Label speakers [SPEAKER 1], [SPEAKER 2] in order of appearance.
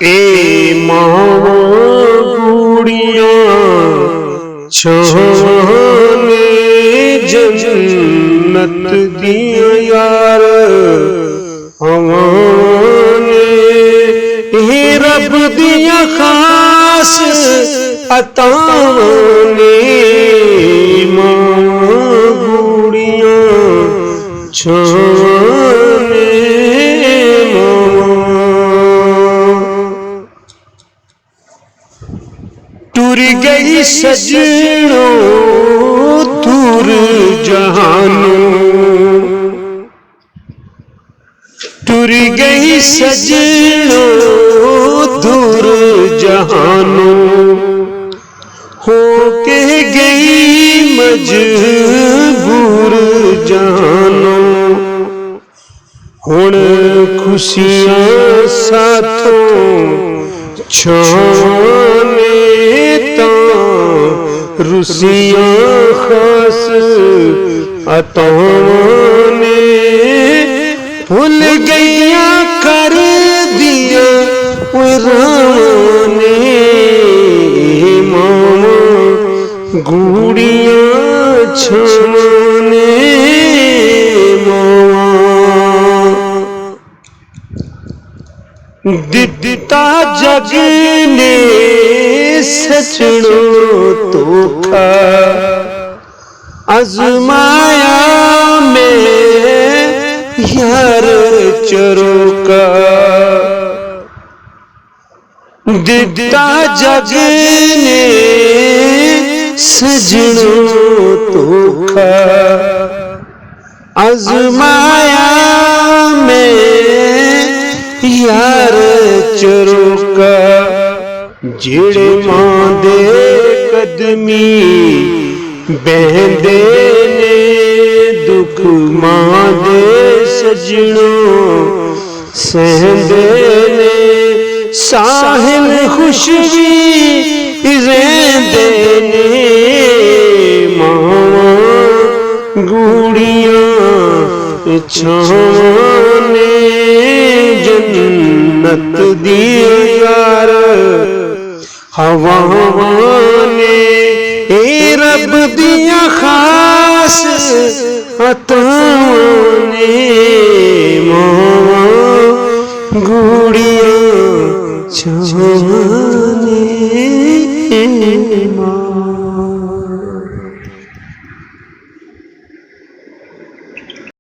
[SPEAKER 1] ए मावा गुड़ियां छाने जन्नत दिया यार हवाने हे रब दिया खास अताने मावा गुड़ियां छाने टूर गई सजनों दूर जहानों, टूर गई सजनों दूर जहानों, हो के गई मजबूर जहानों। हुण खुशियां साथों छाने रुसियां खास अताने भूल गईया कर दिया राने मामा गुड़ियां छाने मामा दिता जग ने सचड़ो तोखा आजमाया में यार चरोका दिता जग ने सजड़ो तोखा आजमाया में यार चरोका। जेड़े मां दे कदमी बहंदे ने दुख मां दे सजनों सहंदे ने साहिल खुशी रहंदे ने मां गुड़ियां छाने जन्नत दी यार हवाने ए रब दिया खास अताने।